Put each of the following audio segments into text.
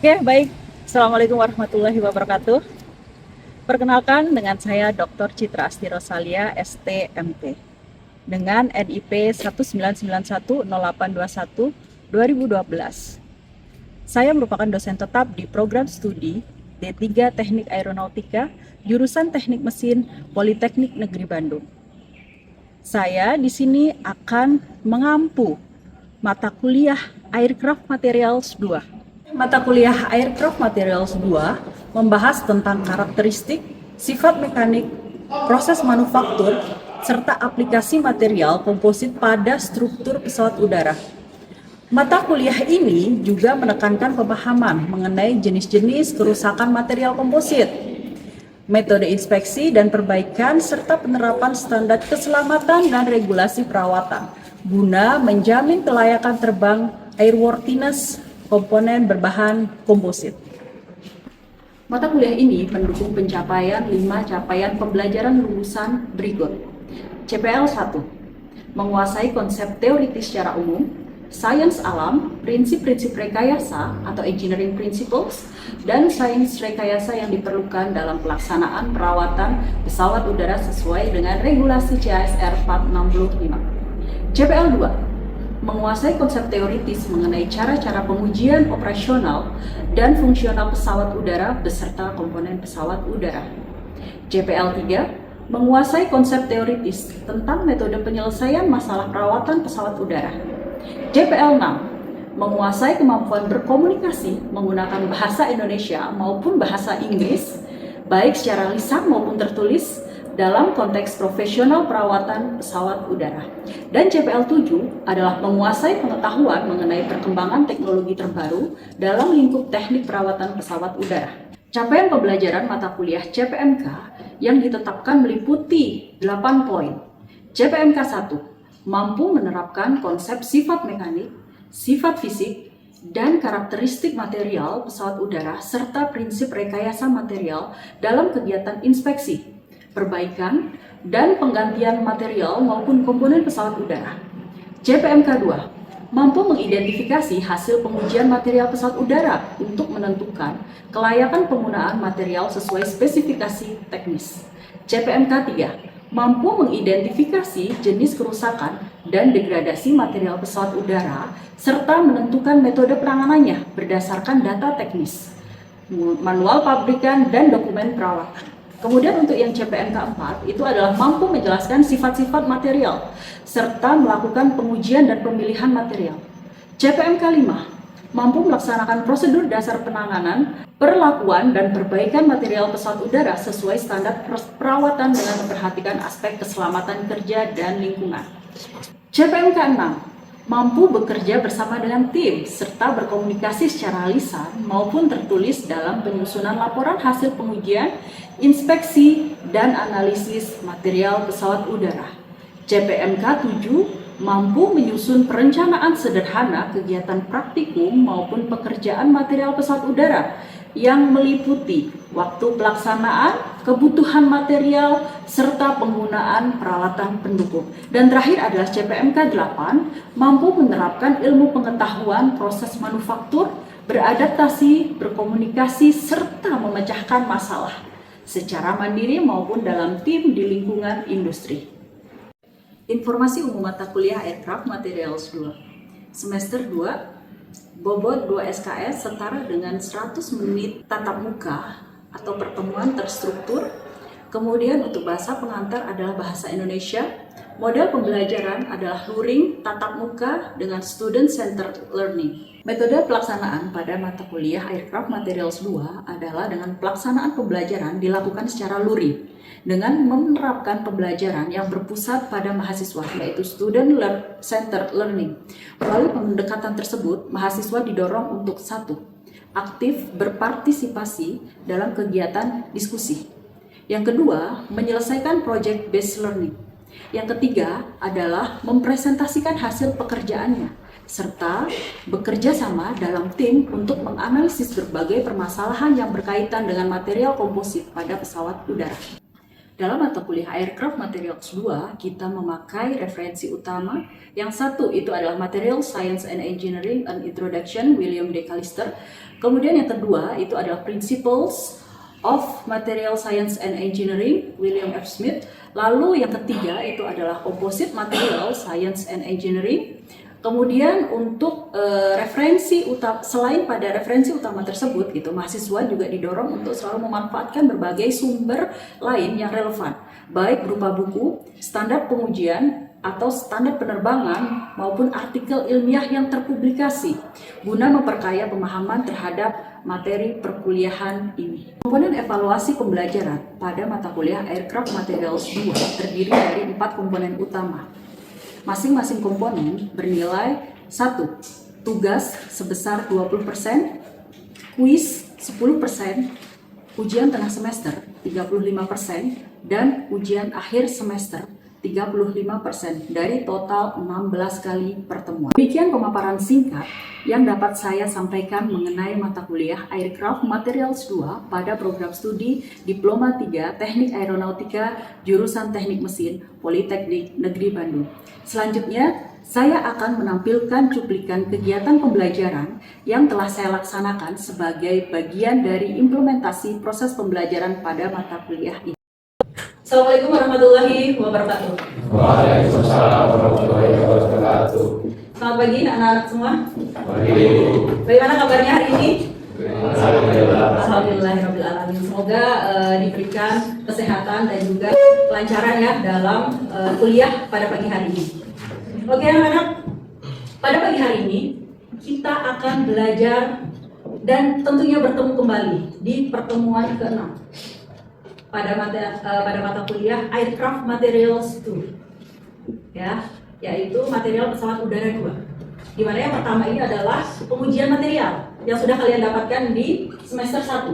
Oke, baik. Assalamualaikum warahmatullahi wabarakatuh. Perkenalkan dengan saya Dr. Citra Asti Rosalia, STMT, dengan NIP 1910821-2012. Saya merupakan dosen tetap di program studi D3 Teknik Aeronautika, jurusan Teknik Mesin, Politeknik Negeri Bandung. Saya di sini akan mengampu mata kuliah Aircraft Materials 2. Mata kuliah Aircraft Materials 2 membahas tentang karakteristik, sifat mekanik, proses manufaktur, serta aplikasi material komposit pada struktur pesawat udara. Mata kuliah ini juga menekankan pemahaman mengenai jenis-jenis kerusakan material komposit, metode inspeksi dan perbaikan, serta penerapan standar keselamatan dan regulasi perawatan guna menjamin kelayakan terbang airworthiness komponen berbahan komposit. Mata kuliah ini mendukung pencapaian 5 capaian pembelajaran lulusan berikut. CPL 1. Menguasai konsep teoritis secara umum, sains alam, prinsip-prinsip rekayasa atau engineering principles, dan sains rekayasa yang diperlukan dalam pelaksanaan perawatan pesawat udara sesuai dengan regulasi CASR 465. CPL 2. Menguasai konsep teoritis mengenai cara-cara pengujian operasional dan fungsional pesawat udara beserta komponen pesawat udara. CPL 3. Menguasai konsep teoritis tentang metode penyelesaian masalah perawatan pesawat udara. CPL 6. Menguasai kemampuan berkomunikasi menggunakan bahasa Indonesia maupun bahasa Inggris, baik secara lisan maupun tertulis, dalam konteks profesional perawatan pesawat udara. Dan CPL 7 adalah menguasai pengetahuan mengenai perkembangan teknologi terbaru dalam lingkup teknik perawatan pesawat udara. Capaian pembelajaran mata kuliah CPMK yang ditetapkan meliputi 8 poin. CPMK 1. Mampu menerapkan konsep sifat mekanik, sifat fisik, dan karakteristik material pesawat udara serta prinsip rekayasa material dalam kegiatan inspeksi, perbaikan, dan penggantian material maupun komponen pesawat udara. CPMK 2. Mampu mengidentifikasi hasil pengujian material pesawat udara untuk menentukan kelayakan penggunaan material sesuai spesifikasi teknis. CPMK 3. Mampu mengidentifikasi jenis kerusakan dan degradasi material pesawat udara serta menentukan metode penanganannya berdasarkan data teknis, manual pabrikan, dan dokumen perawatan. Kemudian untuk yang CPMK 4 itu adalah mampu menjelaskan sifat-sifat material serta melakukan pengujian dan pemilihan material. CPMK 5 mampu melaksanakan prosedur dasar penanganan, perlakuan, dan perbaikan material pesawat udara sesuai standar perawatan dengan memperhatikan aspek keselamatan kerja dan lingkungan. CPMK 6 mampu bekerja bersama dengan tim serta berkomunikasi secara lisan maupun tertulis dalam penyusunan laporan hasil pengujian, inspeksi, dan analisis material pesawat udara. CPMK 7 mampu menyusun perencanaan sederhana kegiatan praktikum maupun pekerjaan material pesawat udara yang meliputi waktu pelaksanaan, kebutuhan material, serta penggunaan peralatan pendukung. Dan terakhir adalah CPMK 8, mampu menerapkan ilmu pengetahuan proses manufaktur, beradaptasi, berkomunikasi, serta memecahkan masalah secara mandiri maupun dalam tim di lingkungan industri. Informasi umum mata kuliah Aircraft Materials 2. Semester 2, bobot 2 SKS setara dengan 100 menit tatap muka atau pertemuan terstruktur. Kemudian untuk bahasa pengantar adalah bahasa Indonesia. Model pembelajaran adalah luring, tatap muka dengan student centered learning. Metode pelaksanaan pada mata kuliah Aircraft Materials 2 adalah dengan pelaksanaan pembelajaran dilakukan secara luring dengan menerapkan pembelajaran yang berpusat pada mahasiswa, yaitu student centered learning. Melalui pendekatan tersebut, mahasiswa didorong untuk 1. Aktif berpartisipasi dalam kegiatan diskusi. Yang kedua, menyelesaikan project based learning. Yang ketiga adalah mempresentasikan hasil pekerjaannya, serta bekerja sama dalam tim untuk menganalisis berbagai permasalahan yang berkaitan dengan material komposit pada pesawat udara. Dalam mata kuliah Aircraft Materials 2, kita memakai referensi utama. Yang satu itu adalah Material Science and Engineering An Introduction, William D. Callister. Kemudian yang kedua itu adalah Principles of Material Science and Engineering, William F. Smith. Lalu yang ketiga itu adalah Composite Material Science and Engineering. Kemudian untuk referensi utama, selain pada referensi utama tersebut, gitu, mahasiswa juga didorong untuk selalu memanfaatkan berbagai sumber lain yang relevan, baik berupa buku, standar pengujian, atau standar penerbangan maupun artikel ilmiah yang terpublikasi, guna memperkaya pemahaman terhadap materi perkuliahan ini. Komponen evaluasi pembelajaran pada mata kuliah Aircraft Materials 2 terdiri dari 4 komponen utama. Masing-masing komponen bernilai 1. Tugas sebesar 20%, kuis 10%, ujian tengah semester 35%, dan ujian akhir semester 35% dari total 16 kali pertemuan. Demikian pemaparan singkat yang dapat saya sampaikan mengenai mata kuliah Aircraft Materials 2 pada program studi Diploma 3 Teknik Aeronautika jurusan Teknik Mesin Politeknik Negeri Bandung. Selanjutnya, saya akan menampilkan cuplikan kegiatan pembelajaran yang telah saya laksanakan sebagai bagian dari implementasi proses pembelajaran pada mata kuliah ini. Assalamualaikum warahmatullahi wabarakatuh. Waalaikumsalam warahmatullahi wabarakatuh. Selamat pagi anak-anak semua. Pagi. Bagaimana kabarnya hari ini? Alhamdulillah. Alhamdulillahirrahmanirrahim. Semoga diberikan kesehatan dan juga kelancaran ya dalam kuliah pada pagi hari ini. Oke anak-anak, pada pagi hari ini kita akan belajar dan tentunya bertemu kembali di pertemuan ke-6 pada mata kuliah Aircraft Materials 2, ya, yaitu material pesawat udara 2. Di mana yang pertama ini adalah pengujian material yang sudah kalian dapatkan di semester 1.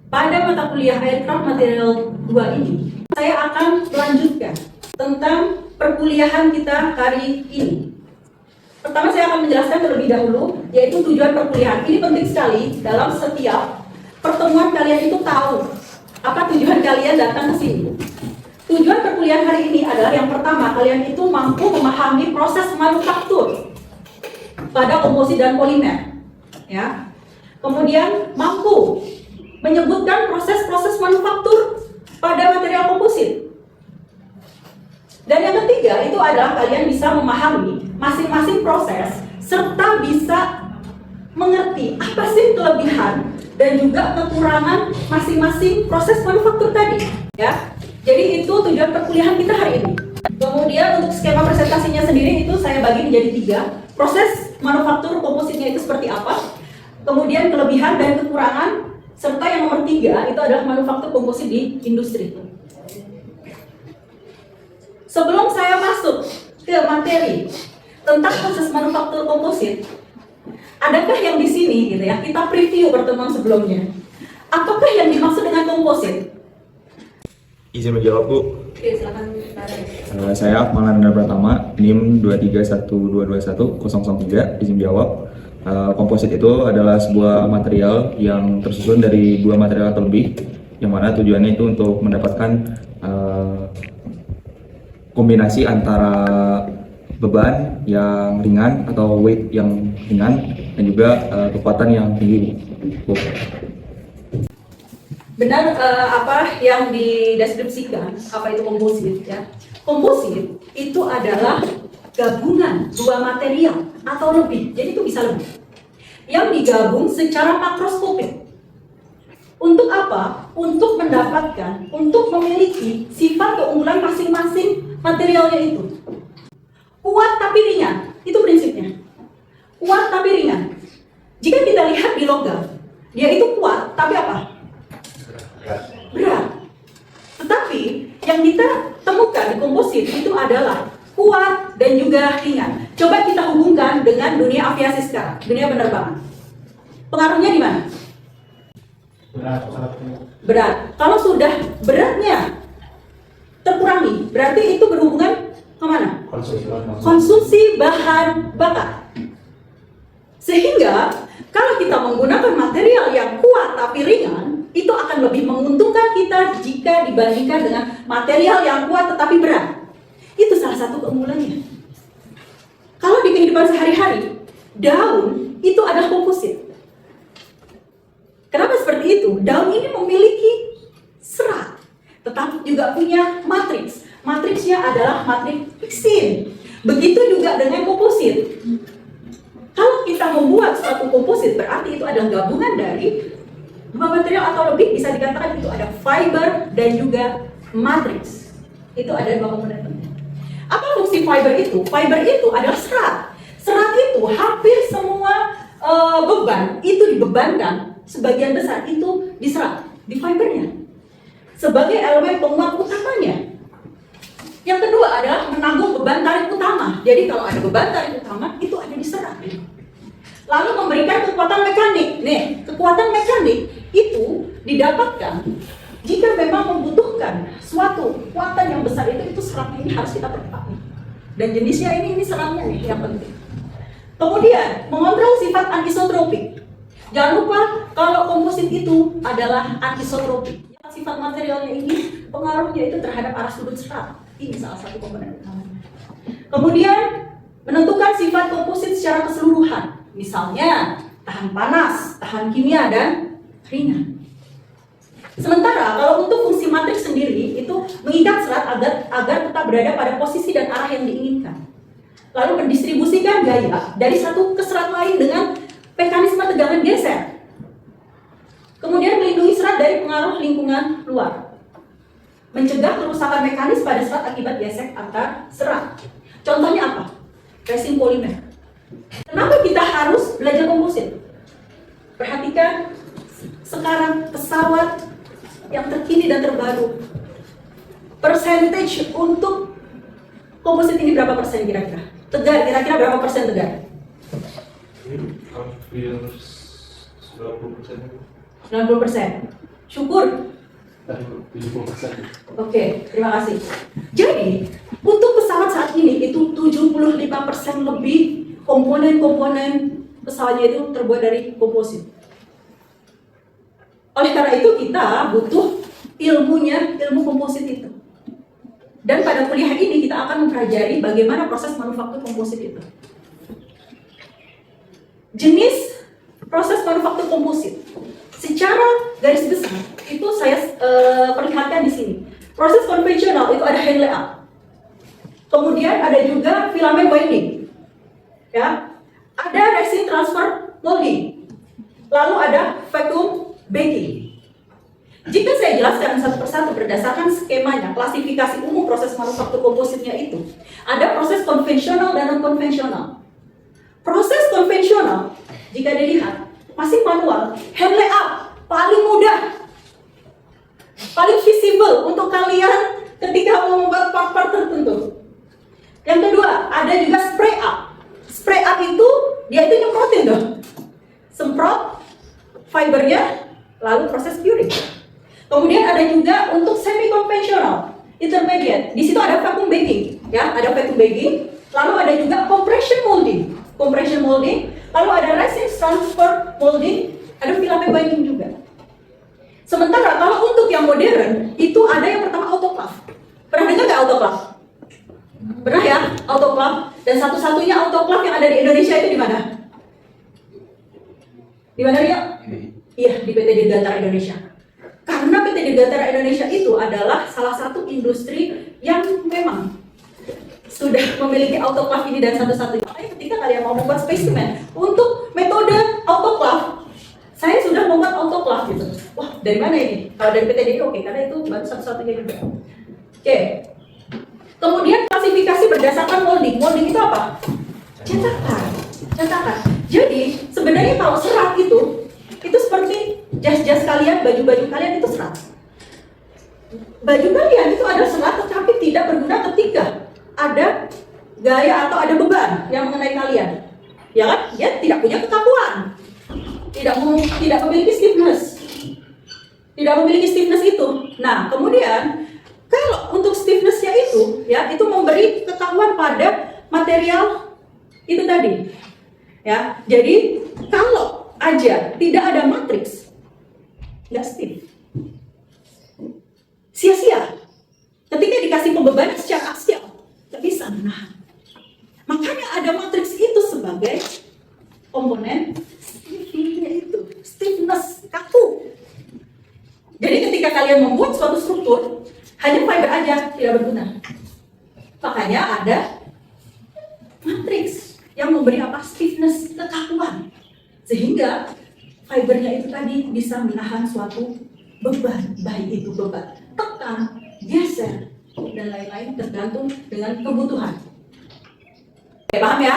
Pada mata kuliah Aircraft Material 2 ini, saya akan melanjutkan tentang perkuliahan kita hari ini. Pertama saya akan menjelaskan terlebih dahulu, yaitu tujuan perkuliahan. Ini penting sekali dalam setiap pertemuan kalian itu tahu apa tujuan kalian datang ke sini. Tujuan perkuliahan hari ini adalah yang pertama, kalian itu mampu memahami proses manufaktur pada komposit dan polimer, ya. Kemudian mampu menyebutkan proses-proses manufaktur pada material komposit. Dan yang ketiga itu adalah kalian bisa memahami masing-masing proses serta bisa mengerti apa sih kelebihan dan juga kekurangan masing-masing proses manufaktur tadi, ya. Jadi itu tujuan perkuliahan kita hari ini. Kemudian untuk skema presentasinya sendiri itu saya bagi menjadi 3. Proses manufaktur kompositnya itu seperti apa, kemudian kelebihan dan kekurangan, serta yang nomor 3 itu adalah manufaktur komposit di industri. Sebelum saya masuk ke materi tentang proses manufaktur komposit, adakah yang di sini gitu ya, kita preview pertemuan sebelumnya, apakah yang dimaksud dengan komposit? Izin menjawab, Bu. Oke, silakan. Saya Maulana Pratama, NIM 231221003, izin jawab. Komposit itu adalah sebuah material yang tersusun dari 2 material atau lebih, yang mana tujuannya itu untuk mendapatkan kombinasi antara beban yang ringan atau weight yang ringan dan juga kekuatan yang tinggi, Bu. Benar apa yang dideskripsikan, apa itu komposit ya. Komposit itu adalah gabungan 2 material atau lebih, jadi itu bisa lebih, yang digabung secara makroskopik. Untuk apa? Untuk mendapatkan, untuk memiliki sifat keunggulan masing-masing materialnya itu. Kuat tapi ringan, itu prinsipnya. Kuat tapi ringan. Jika kita lihat di logam, dia itu kuat tapi apa? Berat. Tetapi yang kita temukan di komposit itu adalah kuat dan juga ringan. Coba kita hubungkan dengan dunia aviasi sekarang, dunia penerbangan. Pengaruhnya di mana? Berat. Kalau sudah beratnya terkurangi, berarti itu berhubungan kemana? Konsumsi bahan bakar. Sehingga kalau kita menggunakan material yang kuat tapi ringan, itu akan lebih menguntungkan kita jika dibandingkan dengan material yang kuat tetapi berat. Itu salah satu keunggulannya. Kalau di kehidupan sehari-hari, daun itu adalah komposit. Kenapa seperti itu? Daun ini memiliki serat, tetapi juga punya matriks. Matriksnya adalah matriks fixin. Begitu juga dengan komposit. Kalau kita membuat suatu komposit, berarti itu adalah gabungan dari dua material atau lebih, bisa dikatakan itu ada fiber dan juga matriks. Itu ada dua komponen penting. Apa fungsi fiber itu? Fiber itu adalah serat. Serat itu hampir semua beban itu dibebankan, sebagian besar itu diserat di fibernya sebagai elemen penguat utamanya. Yang kedua adalah menanggung beban tarik utama. Jadi kalau ada beban tarik utama, itu ada di serat. Lalu memberikan kekuatan mekanik. Nih, kekuatan mekanik itu didapatkan jika memang membutuhkan suatu kekuatan yang besar, itu seratnya ini harus kita perkuat. Dan jenisnya ini seratnya nih yang penting. Kemudian mengontrol sifat anisotropik. Jangan lupa kalau komposit itu adalah anisotropik. Sifat materialnya ini pengaruhnya itu terhadap arah sudut serat. Ini salah satu komponen utamanya. Kemudian menentukan sifat komposit secara keseluruhan. Misalnya tahan panas, tahan kimia, dan ringan. Sementara kalau untuk fungsi matriks sendiri itu mengikat serat agar tetap berada pada posisi dan arah yang diinginkan. Lalu mendistribusikan gaya dari satu ke serat lain dengan mekanisme tegangan geser. Kemudian melindungi serat dari pengaruh lingkungan luar. Mencegah kerusakan mekanis pada serat akibat gesek antar serat. Contohnya apa? Resin polimer. Kenapa kita harus belajar komposit? Perhatikan sekarang pesawat yang terkini dan terbaru. Percentage untuk komposit ini berapa persen kira-kira? Tegar, kira-kira berapa persen tegar? Hampir 90%. 90%. Syukur. 70%. Oke, terima kasih. Jadi, untuk pesawat saat ini itu 75% lebih komponen-komponen pesawatnya itu terbuat dari komposit. Oleh karena itu kita butuh ilmu komposit itu. Dan pada kuliah ini kita akan mempelajari bagaimana proses manufaktur komposit itu. Jenis proses manufaktur komposit. Secara garis besar itu saya perlihatkan di sini. Proses konvensional itu ada hand layout. Kemudian ada juga filament winding. Ya. Ada resin transfer molding. Lalu ada vacuum baking. Jika saya jelaskan satu persatu berdasarkan skemanya, klasifikasi umum proses manufaktur kompositnya itu, ada proses konvensional dan non-konvensional. Proses konvensional, jika dilihat, masih manual, hand layout, paling mudah, paling visible untuk kalian ketika membuat part-part tertentu. Yang kedua, ada juga spray up. Spray up itu, dia itu nyemprotin dong. Semprot fibernya, lalu proses curing. Kemudian ada juga untuk semi konvensional, intermediate. Di situ ada vacuum baking, ya, ada vacuum baking. Lalu ada juga compression molding. Lalu ada resin transfer molding, ada filament winding juga. Sementara kalau untuk yang modern itu ada yang pertama autoclave. Pernah dengar nggak autoclave? Pernah ya, autoclave. Dan satu-satunya autoclave yang ada di Indonesia itu di mana? Di mana dia? Iya, di PT Dirgantara Indonesia. Karena PT Dirgantara Indonesia itu adalah salah satu industri yang memang sudah memiliki autoclave ini dan satu-satunya. Makanya ketika kalian mau membuat spesimen untuk metode autoclave, saya sudah membuat autoclave gitu. Wah, dari mana ini? Kalau dari PT DI oke, karena itu baru satu-satunya juga. Oke. Kemudian klasifikasi berdasarkan molding. Molding itu apa? Cetakan. Jadi sebenarnya kalau serat itu seperti jas-jas kalian, baju-baju kalian itu serat. Baju kalian itu ada serat, tetapi tidak berguna ketika ada gaya atau ada beban yang mengenai kalian. Ya kan? Dia tidak punya kekakuan. Tidak memiliki stiffness. Tidak memiliki stiffness itu. Nah, kemudian kalau untuk stiffness-nya itu, ya, itu memberi kekakuan pada material itu tadi. Ya, jadi kalau aja tidak ada matriks, nggak stiff. Sia-sia. Ketika dikasih pembebanan secara aksial, nggak bisa menahan. Makanya ada matriks itu sebagai komponen stiffnya itu, stiffness, kaku. Jadi ketika kalian membuat suatu struktur, hanya fiber aja tidak berguna. Makanya ada matriks yang memberi apa? Stiffness, kekakuan. Sehingga fibernya itu tadi bisa menahan suatu beban, baik itu beban tekan, geser, dan lain-lain tergantung dengan kebutuhan. Oke, paham ya?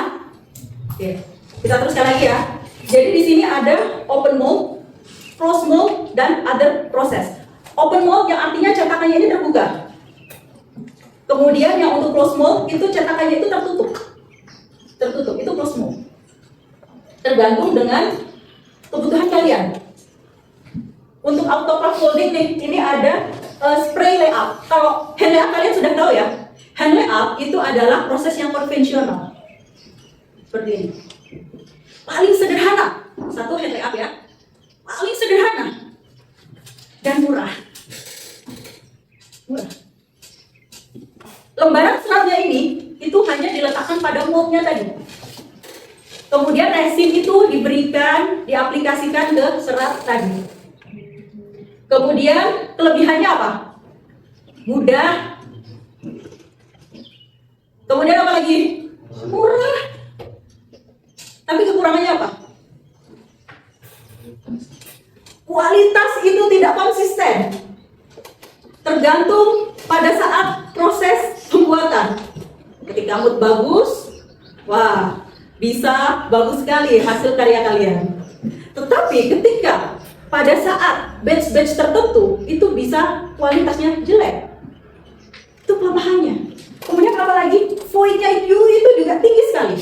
Oke, kita teruskan lagi ya. Jadi di sini ada open mold, closed mold, dan other process. Open mold yang artinya cetakannya ini terbuka. Kemudian yang untuk closed mold itu cetakannya itu tertutup. Tertutup, itu closed mold. Tergantung dengan kebutuhan kalian. Untuk autoclave molding nih, ini ada spray layout. Kalau hand layout kalian sudah tahu ya. Hand layout itu adalah proses yang konvensional. Seperti ini. Paling sederhana. Satu hand layout ya. Paling sederhana. Dan murah. Murah. Lembaran seratnya ini itu hanya diletakkan pada moldnya tadi. Kemudian resin itu diberikan, diaplikasikan ke serat tadi. Kemudian kelebihannya apa? Mudah. Kemudian apa lagi? Murah. Tapi kekurangannya apa? Kualitas itu tidak konsisten. Tergantung pada saat proses pembuatan. Ketika mood bagus, wah, bisa bagus sekali hasil karya kalian. Tetapi ketika pada saat batch-batch tertentu, itu bisa kualitasnya jelek. Itu kelemahannya. Kemudian apa lagi? Void-nya itu juga tinggi sekali.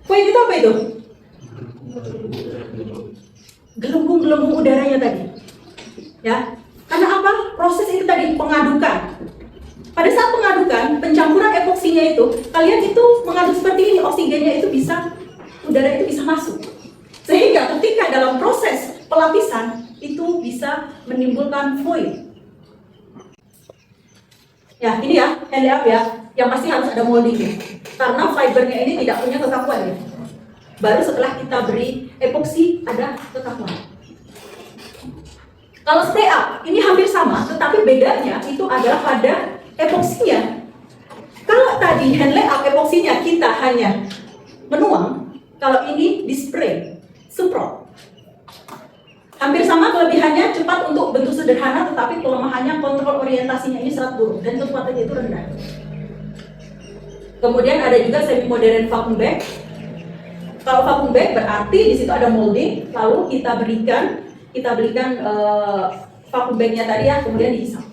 Void itu apa itu? Gelembung-gelembung udaranya tadi. Ya. Karena apa? Proses itu tadi pengadukan. Pada saat pengadukan, pencampuran epoksinya itu, kalian itu mengaduk seperti ini, oksigennya itu bisa, udara itu bisa masuk. Sehingga ketika dalam proses pelapisan, itu bisa menimbulkan void. Ya, ini ya, hand layout ya, yang pasti harus ada molding. Karena fibernya ini tidak punya kekakuan ya. Baru setelah kita beri epoksi, ada kekakuan. Kalau spray up, ini hampir sama, tetapi bedanya itu adalah pada epoksinya. Kalau tadi hand layout epoksinya kita hanya menuang, kalau ini di spray, semprot. Hampir sama kelebihannya, cepat untuk bentuk sederhana, tetapi kelemahannya kontrol orientasinya ini serat buruk dan kekuatannya itu rendah. Kemudian ada juga semi modern vacuum bag. Kalau vacuum bag berarti di situ ada molding, lalu kita berikan vacuum bagnya tadi ya, kemudian dihisap.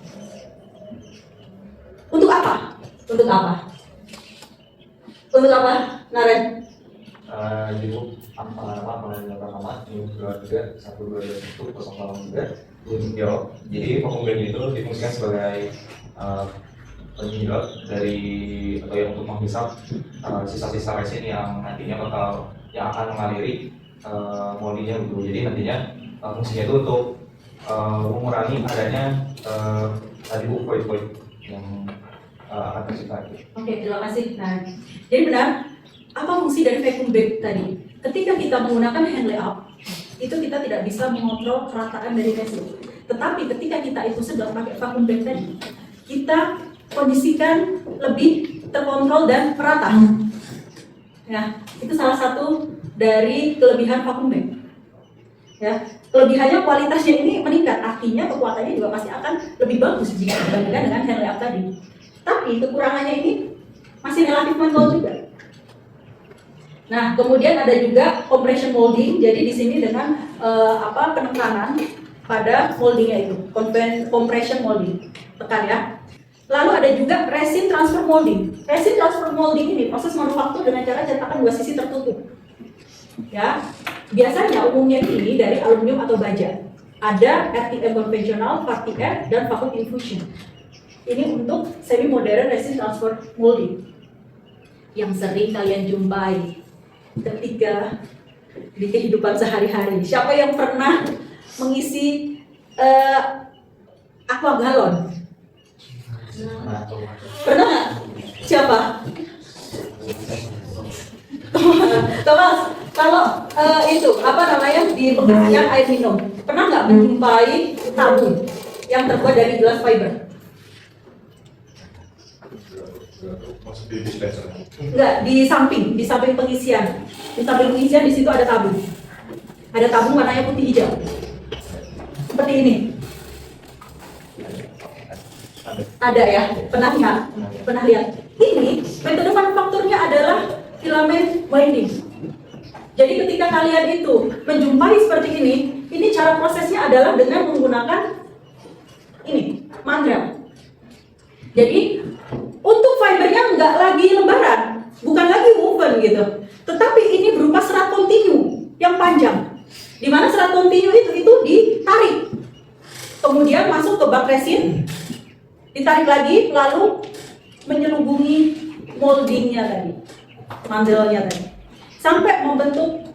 Untuk apa? Untuk apa? Untuk apa, Naren? Jadi pengenalan pertama ini 23 122 untuk jawab. Jadi vacuum bag itu difungsikan sebagai penyedot dari atau yang untuk menghisap sisa-sisa resin yang nantinya akan mengaliri moldingnya gitu. Jadi nantinya fungsinya itu untuk mengurangi adanya tadi void yang akan tercipta. Oke, terima kasih. Nah, jadi benar. Apa fungsi dari vacuum bag tadi? Ketika kita menggunakan hand layout, itu kita tidak bisa mengontrol kerataan dari resin. Tetapi ketika kita itu sedang pakai vacuum bag tadi, kita kondisikan lebih terkontrol dan merata. Ya, itu salah satu dari kelebihan vacuum bag. Ya, kelebihannya kualitasnya ini meningkat, artinya kekuatannya juga pasti akan lebih bagus jika dibandingkan dengan hand layout tadi. Tapi kekurangannya ini masih relatif manual juga. Nah, kemudian ada juga compression molding. Jadi di sini dengan penekanan pada moldingnya itu, compression molding, tekan ya. Lalu ada juga resin transfer molding. Resin transfer molding ini proses manufaktur dengan cara cetakan dua sisi tertutup. Ya, biasanya umumnya ini dari aluminium atau baja. Ada RTM konvensional, VARTF, dan vacuum infusion. Ini untuk semi modern resin transfer molding yang sering kalian jumpai ketika di kehidupan sehari-hari. Siapa yang pernah mengisi aqua galon. Pernah nggak? Siapa? Thomas, kalau itu apa namanya di pengisian air minum, pernah nggak menjumpai tabung yang terbuat dari gelas fiber? Masuk di dispenser. Enggak, di samping pengisian. Di samping pengisian di situ ada tabung. Ada tabung warnanya putih hijau. Seperti ini. Ada ya? Pernah nggak? Pernah lihat? Ini metode manufakturnya adalah filament winding. Jadi ketika kalian itu menjumpai seperti ini cara prosesnya adalah dengan menggunakan ini, mandrel. Jadi untuk fibernya nggak lagi lembaran, bukan lagi woven gitu, tetapi ini berupa serat kontinu yang panjang, di mana serat kontinu itu ditarik, kemudian masuk ke bak resin, ditarik lagi, lalu menyelubungi moldingnya tadi, mandelnya tadi, sampai membentuk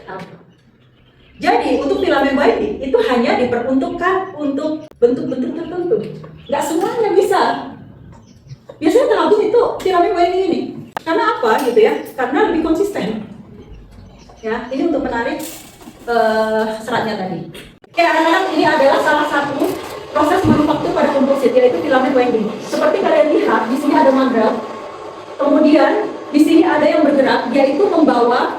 apa? Jadi untuk filament winding itu hanya diperuntukkan untuk bentuk-bentuk tertentu, nggak semuanya bisa. Biasanya tabung itu filament winding ini, karena apa gitu ya? Karena lebih konsisten. Ya, ini untuk menarik seratnya tadi. Oke anak-anak, ini adalah salah satu proses manufaktur pada komposit, yaitu filament winding. Seperti kalian lihat, di sini ada mandrel, kemudian di sini ada yang bergerak, yaitu membawa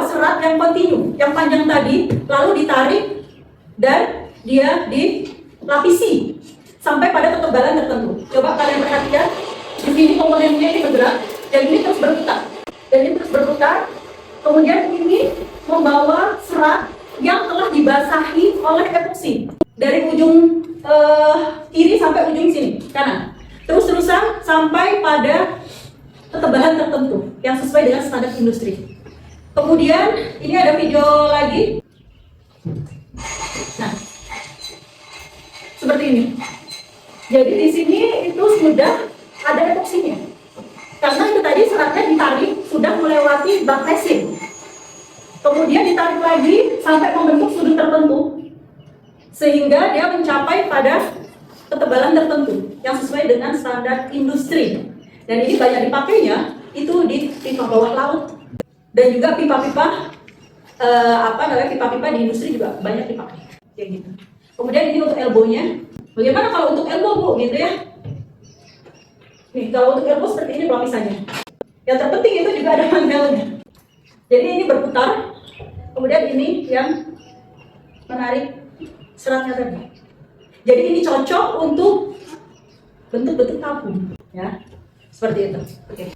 serat yang kontinu, yang panjang tadi, lalu ditarik dan dia dilapisi sampai pada ketebalan tertentu. Coba kalian perhatikan, di sini komponennya ini bergerak dan ini terus berputar, kemudian ini membawa serat yang telah dibasahi oleh epoksi dari ujung kiri sampai ujung sini kanan, terus-terusan sampai pada ketebalan tertentu yang sesuai dengan standar industri. Kemudian ini ada video lagi. Nah, seperti ini. Jadi di sini itu sudah ada epoksinya. Karena itu tadi seratnya ditarik sudah melewati bak resin. Kemudian ditarik lagi sampai membentuk sudut tertentu, sehingga dia mencapai pada ketebalan tertentu yang sesuai dengan standar industri. Dan ini banyak dipakainya itu di pipa bawah laut dan juga pipa-pipa pipa-pipa di industri juga banyak dipakai kayak gitu. Kemudian ini untuk elbow-nya. Bagaimana kalau untuk elbow, Bu, gitu ya? Nih, kalau untuk elbow seperti ini pelapisannya. Yang terpenting itu juga ada mandelnya. Jadi ini berputar, kemudian ini yang menarik seratnya tadi. Jadi ini cocok untuk bentuk-bentuk tabung, ya, seperti itu. Oke,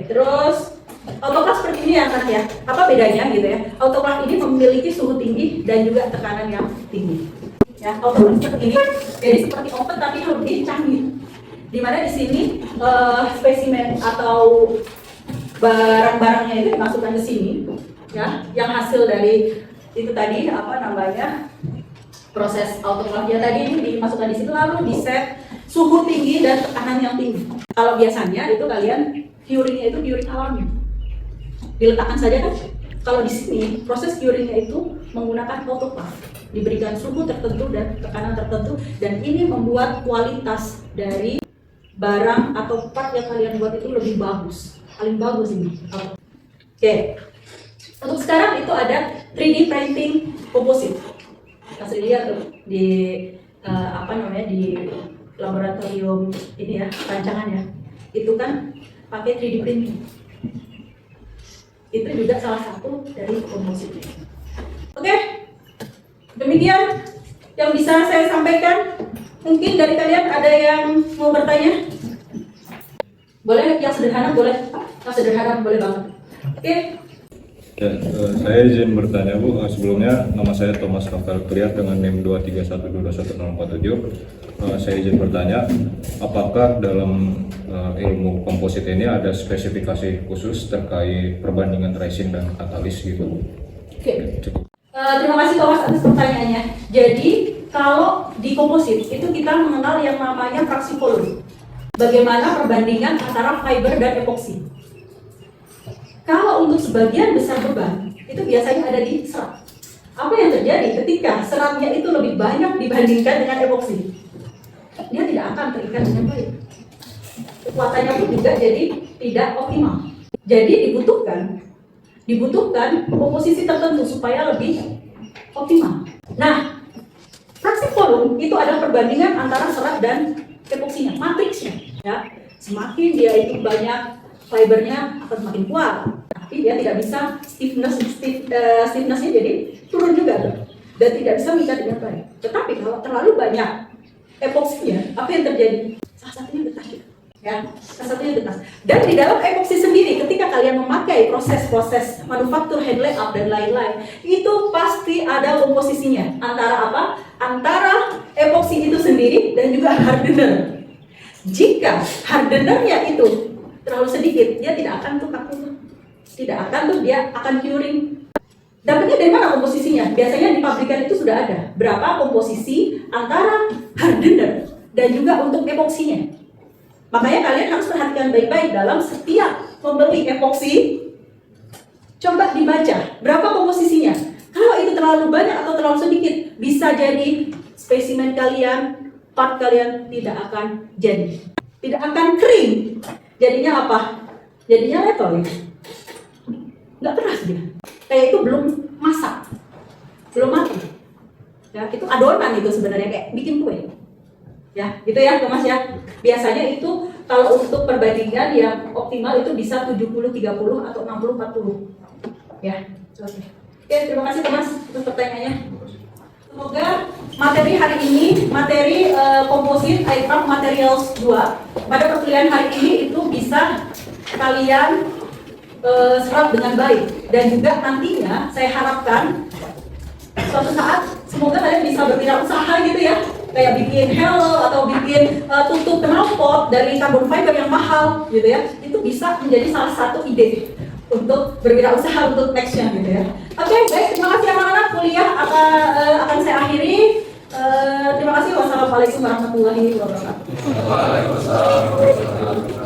terus autoclave seperti ini ya, anak ya. Apa bedanya gitu ya? Autoclave ini memiliki suhu tinggi dan juga tekanan yang tinggi. Ya, autoclave seperti ini, jadi seperti oven tapi lebih canggih. Dimana di sini spesimen atau barang-barangnya itu dimasukkan ke sini, ya, yang hasil dari itu tadi proses autoclave-nya tadi ini dimasukkan di sini lalu di set suhu tinggi dan tekanan yang tinggi. Kalau biasanya itu kalian curingnya itu curing alami, diletakkan saja kan. Kalau di sini proses curingnya itu menggunakan autoclave, diberikan suhu tertentu dan tekanan tertentu, dan ini membuat kualitas dari barang atau part yang kalian buat itu lebih bagus, paling bagus ini. Oke. Untuk sekarang itu ada 3D printing komposit. Kasih lihat tuh di di laboratorium ini ya, rancangannya. Itu kan pakai 3D printing. Itu juga salah satu dari komposit. Oke. Demikian yang bisa saya sampaikan. Mungkin dari kalian ada yang mau bertanya? Boleh, yang sederhana boleh. Yang sederhana boleh banget. Oke. Ya, saya izin bertanya Bu, sebelumnya nama saya Thomas Rafael Kliat dengan NIM 231221047. Saya izin bertanya, apakah dalam ilmu komposit ini ada spesifikasi khusus terkait perbandingan resin dan katalis gitu? Oke. Terima kasih Thomas atas pertanyaannya. Jadi kalau di komposit itu kita mengenal yang namanya fraksi volume. Bagaimana perbandingan antara fiber dan epoksi. Kalau untuk sebagian besar beban itu biasanya ada di serat. Apa yang terjadi ketika seratnya itu lebih banyak dibandingkan dengan epoksi? Dia tidak akan terikat dengan baik. Kekuatannya pun juga jadi tidak optimal. Jadi dibutuhkan komposisi tertentu supaya lebih optimal. Nah, fraksi volume itu ada perbandingan antara serat dan epoksinya, matriksnya. Ya, semakin dia itu banyak fibernya akan semakin kuat, tapi dia tidak bisa stiffness-nya jadi turun juga tuh, dan tidak bisa mengikat dengan baik. Tetapi kalau terlalu banyak epoksinya, apa yang terjadi? Salah satunya getas juga. Ya, salah satunya getas. Dan di dalam epoksi sendiri, ketika kalian memakai proses-proses manufaktur, hand layout dan lain-lain, itu pasti ada komposisinya antara apa? Antara epoksi itu sendiri dan juga hardener. Jika hardenernya itu terlalu sedikit, dia tidak akan tuh kaku, tidak akan tuh, dia akan curing. Dapatnya dari mana komposisinya? Biasanya di pabrikan itu sudah ada berapa komposisi antara hardener dan juga untuk epoksinya. Makanya kalian harus perhatikan baik-baik dalam setiap membeli epoksi. Coba dibaca berapa komposisinya. Kalau itu terlalu banyak atau terlalu sedikit, bisa jadi spesimen kalian, part kalian tidak akan jadi, tidak akan kering. Jadinya apa? Jadinya letol ya. Nggak keras dia. Kayak itu belum masak, belum mati. Ya, itu adonan itu sebenarnya kayak bikin kue. Ya, gitu ya, Mas ya. Biasanya itu kalau untuk perbandingan yang optimal itu bisa 70-30 atau 60-40. Ya, oke. Oke, terima kasih Mas untuk pertanyaannya. Semoga materi hari ini, materi komposit aircraft materials 2 pada perkuliahan hari ini itu bisa kalian serap dengan baik, dan juga nantinya saya harapkan suatu saat semoga kalian bisa berwirausaha gitu ya, kayak bikin helm atau bikin tutup knalpot dari carbon fiber yang mahal gitu ya, itu bisa menjadi salah satu ide untuk berwirausaha untuk nextnya gitu ya. Oke, baik, terima kasih anak-anak. Kuliah akan saya akhiri. Terima kasih. Wassalamualaikum warahmatullahi wabarakatuh. Waalaikumsalam.